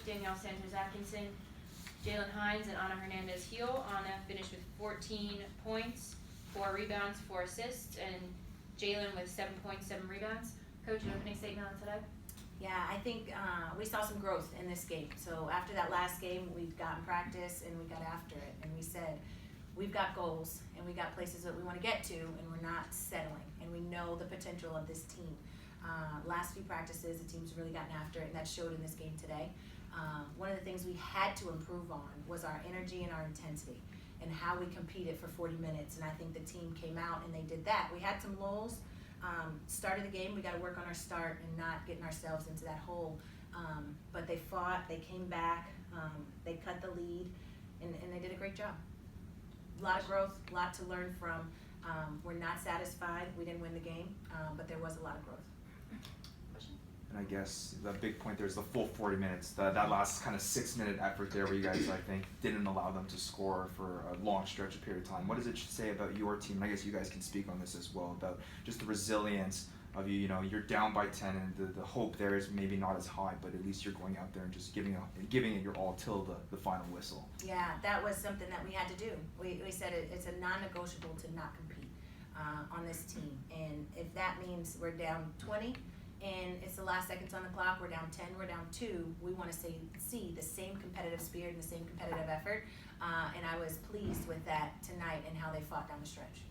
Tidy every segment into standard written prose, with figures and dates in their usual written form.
Danielle Santos-Atkinson, Jalen Hines, and Ana Hernandez-Heel. Ana finished with 14 points, 4 rebounds, 4 assists, and Jalen with 7 points, 7 rebounds. Coach, an opening statement on today? Yeah, I think we saw some growth in this game. So after that last game, we've gotten practice and we got after it. And we said, we've got goals and we got places that we want to get to, and we're not settling. And we know the potential of this team. Last few practices, the team's really gotten after it, and that showed in this game today. One of the things we had to improve on was our energy and our intensity and how we competed for 40 minutes. And I think the team came out and they did that. We had some lulls. Start of the game, we got to work on our start and not getting ourselves into that hole. But they fought, they came back, they cut the lead, and they did a great job. A lot of growth, a lot to learn from. We're not satisfied. We didn't win the game, but there was a lot of growth. And I guess the big point there is the full 40 minutes. That last kind of 6-minute effort there where you guys, I think, didn't allow them to score for a long stretch of period of time. What does it say about your team? And I guess you guys can speak on this as well, about just the resilience of you. You know, you're down by 10 and the hope there is maybe not as high, but at least you're going out there and just giving it your all till the final whistle. Yeah, that was something that we had to do. We said it's a non-negotiable to not compete on this team. And if that means we're down 20, and it's the last seconds on the clock, we're down 10, we're down 2, we want to see the same competitive spirit and the same competitive effort, and I was pleased with that tonight and how they fought down the stretch.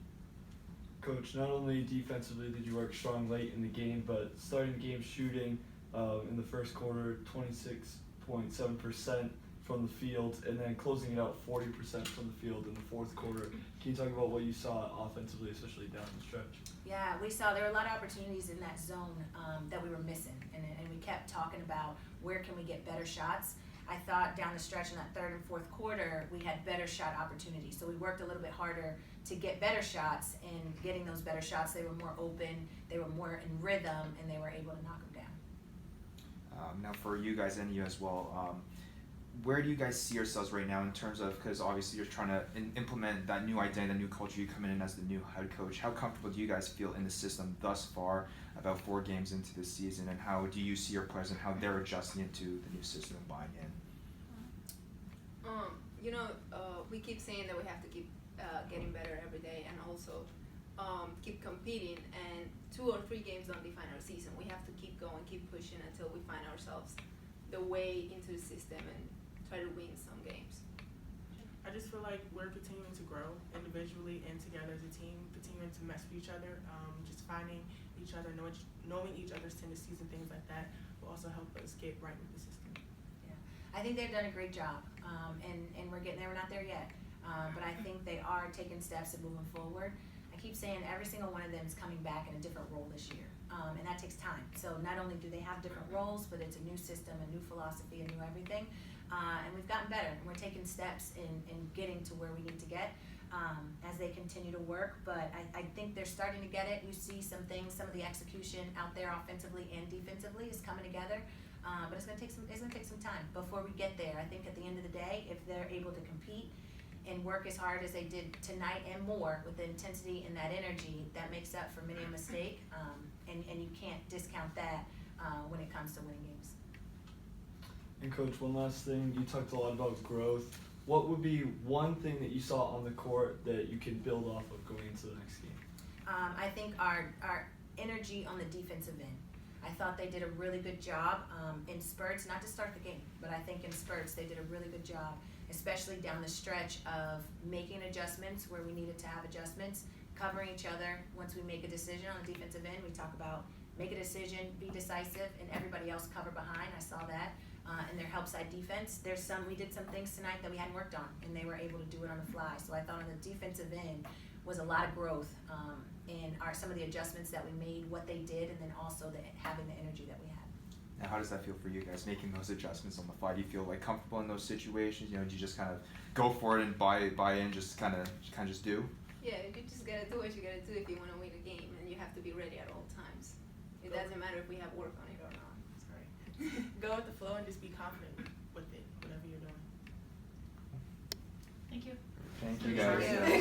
Coach, not only defensively did you work strong late in the game, but starting the game shooting in the first quarter, 26.7% from the field, and then closing it out 40% from the field in the fourth quarter. Can you talk about what you saw offensively, especially down the stretch? Yeah, we saw there were a lot of opportunities in that zone that we were missing, and we kept talking about where can we get better shots. I thought down the stretch in that third and fourth quarter, we had better shot opportunities. So we worked a little bit harder to get better shots, and getting those better shots, they were more open, they were more in rhythm, and they were able to knock them down. Now for you guys and you as well, where do you guys see yourselves right now in terms of, because obviously you're trying to implement that new identity, that new culture, you come in as the new head coach. How comfortable do you guys feel in the system thus far, about 4 games into the season, and how do you see your players and how they're adjusting into the new system and buying in? We keep saying that we have to keep getting better every day, and also keep competing, and 2 or 3 games don't define our season. We have to keep going, keep pushing until we find ourselves the way into the system and try to win some games. I just feel like we're continuing to grow individually and together as a team, continuing to mess with each other, just finding each other, knowing each other's tendencies and things like that will also help us get right with the system. Yeah, I think they've done a great job, and we're getting there. We're not there yet, but I think they are taking steps and moving forward. I keep saying every single one of them is coming back in a different role this year, and that takes time. So not only do they have different roles, but it's a new system, a new philosophy, a new everything, and we've gotten better. And we're taking steps in getting to where we need to get as they continue to work. But I think they're starting to get it. You see some things, some of the execution out there offensively and defensively is coming together. But it's going to take some time before we get there. I think at the end of the day, if they're able to compete and work as hard as they did tonight and more with the intensity and that energy, that makes up for many a mistake, and you can't discount that when it comes to winning games. And Coach, one last thing, you talked a lot about growth. What would be one thing that you saw on the court that you can build off of going into the next game? I think our energy on the defensive end. I thought they did a really good job in spurts, not to start the game, but I think in spurts they did a really good job, especially down the stretch of making adjustments where we needed to have adjustments, covering each other. Once we make a decision on the defensive end, we talk about make a decision, be decisive, and everybody else cover behind. I saw that in their help side defense. We did some things tonight that we hadn't worked on, and they were able to do it on the fly. So I thought on the defensive end was a lot of growth in some of the adjustments that we made, what they did, and then also having the energy that we had. Now, how does that feel for you guys, making those adjustments on the fly? Do you feel like comfortable in those situations? Do you just kind of go for it and buy in, just kind of just do? Yeah, you just gotta do what you gotta do if you want to win a game, and you have to be ready at all times. It doesn't matter if we have work on it or not. Sorry. Go with the flow and just be confident with it, whatever you're doing. Thank you. Thank you guys. Thank you.